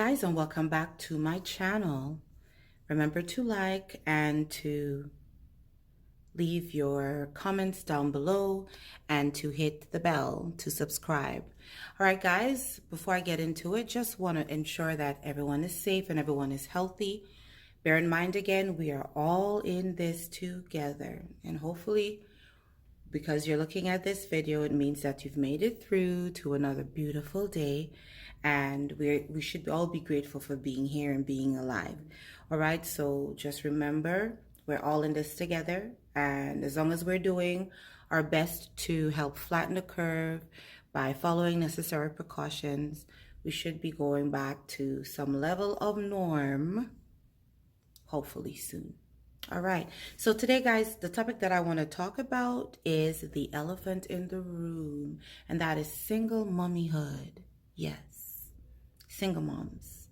guys, and welcome back to my channel. Remember to like and to leave your comments down below and to hit the bell to subscribe. All right, guys, before I get into it, just want to ensure that everyone is safe and everyone is healthy. Bear in mind, again, we are all in this together, and hopefully because you're looking at this video, it means that you've made it through to another beautiful day, and we should all be grateful for being here and being alive. All right, so just remember, we're all in this together, and as long as we're doing our best to help flatten the curve by following necessary precautions, we should be going back to some level of norm, hopefully soon. All right. So today, guys, the topic that I want to talk about is the elephant in the room, and that is single mommyhood. Yes, single moms.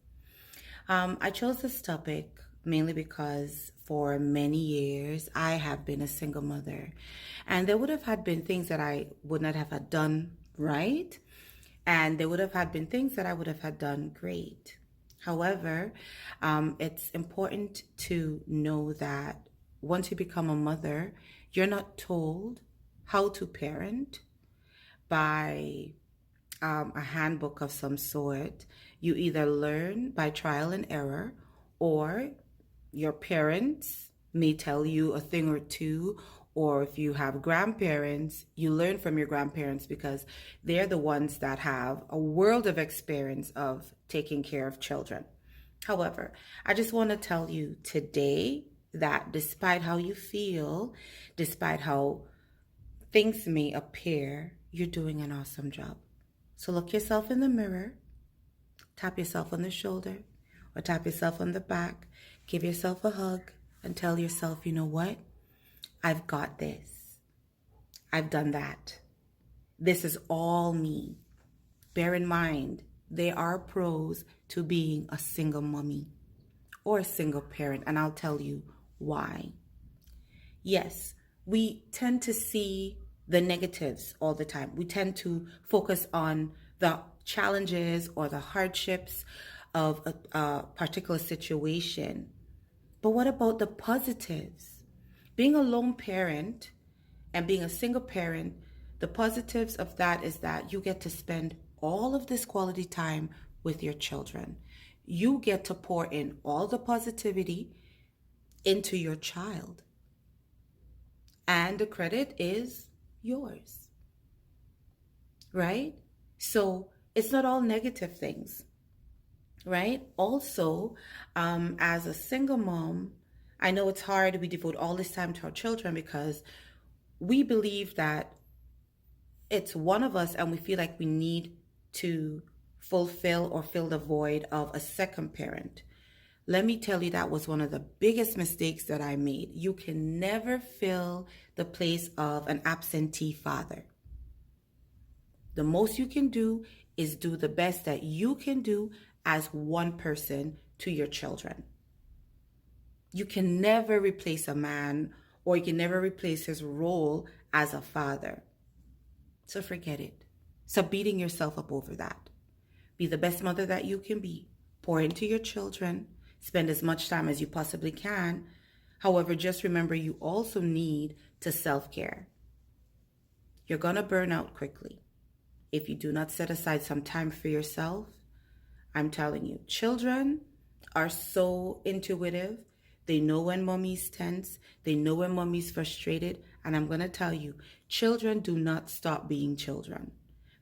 I chose this topic mainly because for many years I have been a single mother, and there would have had been things that I would not have had done right, and there would have had been things that I would have had done great. However, it's important to know that once you become a mother, you're not told how to parent by a handbook of some sort. You either learn by trial and error, or your parents may tell you a thing or two, or if you have grandparents, you learn from your grandparents because they're the ones that have a world of experience of taking care of children. However, I just want to tell you today that despite how you feel, despite how things may appear, you're doing an awesome job. So look yourself in the mirror, tap yourself on the shoulder, or tap yourself on the back, give yourself a hug, and tell yourself, you know what? I've got this. I've done that. This is all me. Bear in mind, there are pros to being a single mommy or a single parent, and I'll tell you why. Yes, we tend to see the negatives all the time. We tend to focus on the challenges or the hardships of a particular situation. But what about the positives? Being a lone parent and being a single parent, the positives of that is that you get to spend all of this quality time with your children. You get to pour in all the positivity into your child, and the credit is yours, right? So it's not all negative things, right? Also, as a single mom, I know it's hard. We devote all this time to our children because we believe that it's one of us and we feel like we need to fulfill or fill the void of a second parent. Let me tell you, that was one of the biggest mistakes that I made. You can never fill the place of an absentee father. The most you can do is do the best that you can do as one person to your children. You can never replace a man, or you can never replace his role as a father. So forget it. Stop beating yourself up over that. Be the best mother that you can be. Pour into your children. Spend as much time as you possibly can. However, just remember, you also need to self-care. You're going to burn out quickly if you do not set aside some time for yourself. I'm telling you, children are so intuitive. They know when mommy's tense. They know when mommy's frustrated. And I'm going to tell you, children do not stop being children.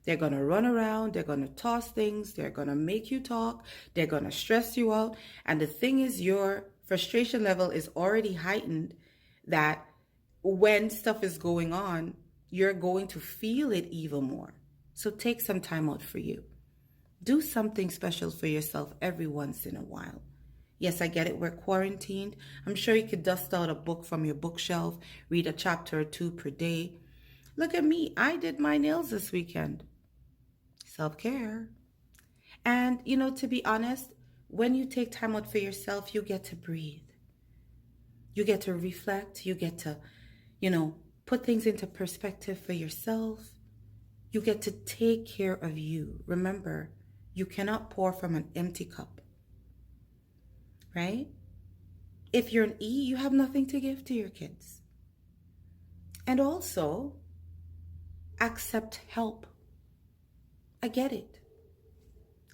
They're going to run around. They're going to toss things. They're going to make you talk. They're going to stress you out. And the thing is, your frustration level is already heightened, that when stuff is going on, you're going to feel it even more. So take some time out for you. Do something special for yourself every once in a while. Yes, I get it. We're quarantined. I'm sure you could dust out a book from your bookshelf, read a chapter or two per day. Look at me. I did my nails this weekend. Self-care. And, to be honest, when you take time out for yourself, you get to breathe. You get to reflect. You get to, put things into perspective for yourself. You get to take care of you. Remember, you cannot pour from an empty cup. right? If you're an E, you have nothing to give to your kids. And also, accept help. I get it.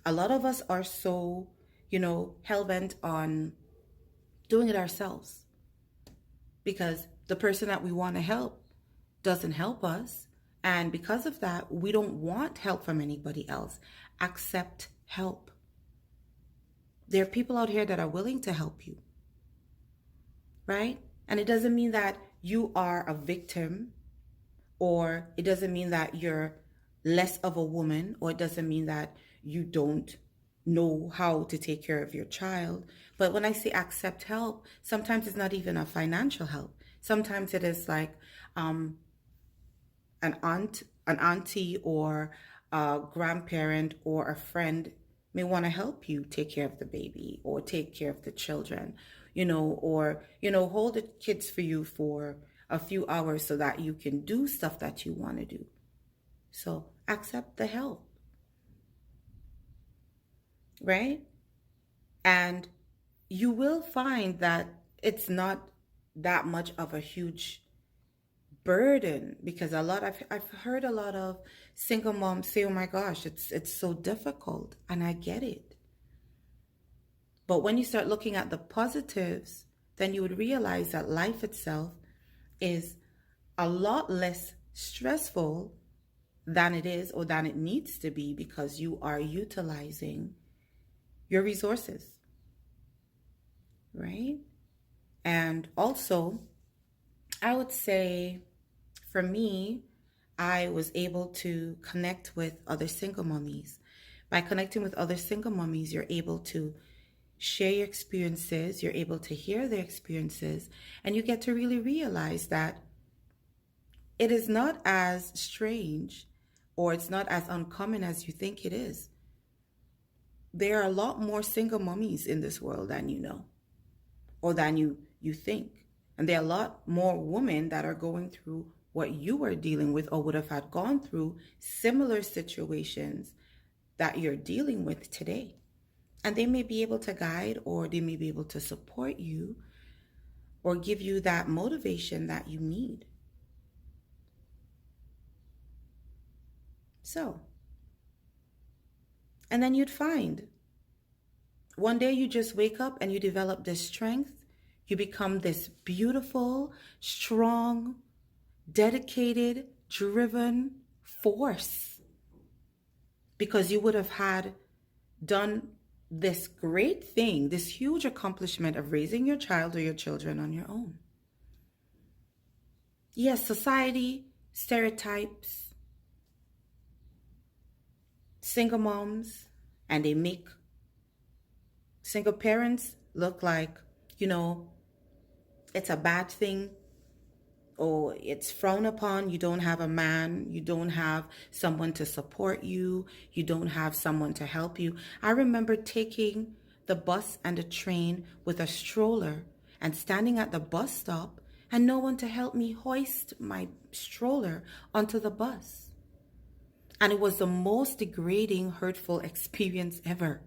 A lot of us are so, hell-bent on doing it ourselves because the person that we want to help doesn't help us. And because of that, we don't want help from anybody else. Accept help. There are people out here that are willing to help you, right? And it doesn't mean that you are a victim, or it doesn't mean that you're less of a woman, or it doesn't mean that you don't know how to take care of your child. But when I say accept help, sometimes it's not even a financial help. Sometimes it is like an auntie or a grandparent or a friend may want to help you take care of the baby or take care of the children, or hold the kids for you for a few hours so that you can do stuff that you want to do. So accept the help, right? And you will find that it's not that much of a huge burden, because I've heard a lot of single moms say, oh my gosh, it's so difficult, and I get it. But when you start looking at the positives, then you would realize that life itself is a lot less stressful than it is or than it needs to be, because you are utilizing your resources, right? And also, I would say for me, I was able to connect with other single mummies. By connecting with other single mummies, you're able to share your experiences, you're able to hear their experiences, and you get to really realize that it is not as strange or it's not as uncommon as you think it is. There are a lot more single mummies in this world than you know, or than you think. And there are a lot more women that are going through what you are dealing with, or would have had gone through similar situations that you're dealing with today. And they may be able to guide, or they may be able to support you, or give you that motivation that you need. So, and then you'd find one day you just wake up and you develop this strength. You become this beautiful, strong, dedicated, driven force, because you would have had done this great thing, this huge accomplishment of raising your child or your children on your own. Yes, society stereotypes single moms, and they make single parents look like, it's a bad thing, or it's frowned upon. You don't have a man, you don't have someone to support you, you don't have someone to help you. I remember taking the bus and the train with a stroller and standing at the bus stop and no one to help me hoist my stroller onto the bus. And it was the most degrading, hurtful experience ever.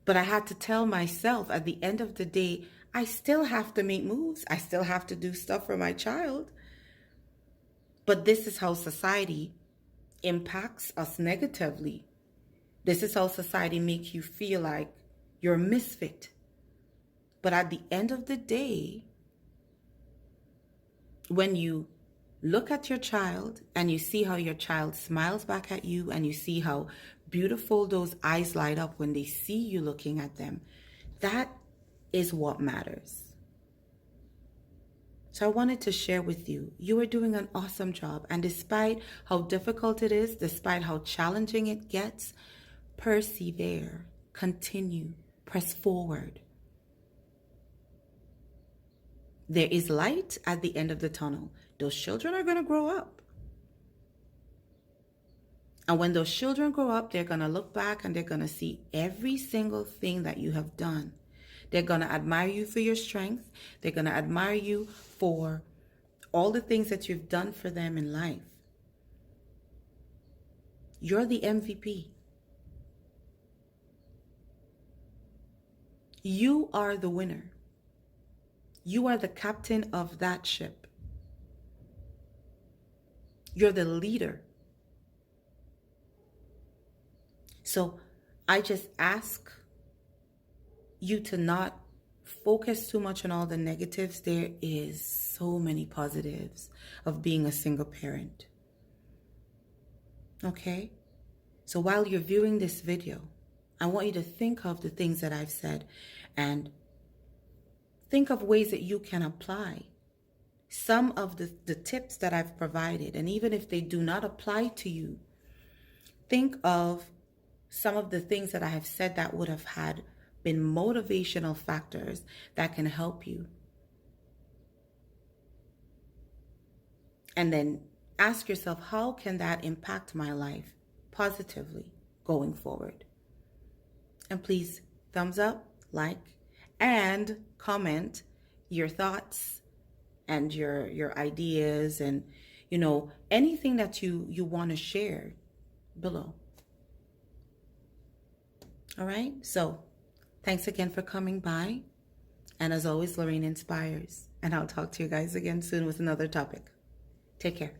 But I had to tell myself at the end of the day, I still have to make moves. I still have to do stuff for my child. But this is how society impacts us negatively. This is how society makes you feel like you're a misfit. But at the end of the day, when you look at your child and you see how your child smiles back at you, and you see how beautiful those eyes light up when they see you looking at them, that is what matters. So I wanted to share with you, you are doing an awesome job. And despite how difficult it is, despite how challenging it gets, persevere, continue, press forward. There is light at the end of the tunnel. Those children are going to grow up. And when those children grow up, they're going to look back and they're going to see every single thing that you have done. They're going to admire you for your strength. They're going to admire you for all the things that you've done for them in life. You're the MVP. You are the winner. You are the captain of that ship. You're the leader. So I just ask you to not focus too much on all the negatives. There is so many positives of being a single parent. Okay? So while you're viewing this video, I want you to think of the things that I've said and think of ways that you can apply some of the tips that I've provided. And even if they do not apply to you, think of some of the things that I have said that would have been motivational factors that can help you. And then ask yourself, how can that impact my life positively going forward? And please thumbs up, like, and comment your thoughts and your ideas and, anything that you want to share below. All right. So thanks again for coming by. And as always, Lorraine inspires. And I'll talk to you guys again soon with another topic. Take care.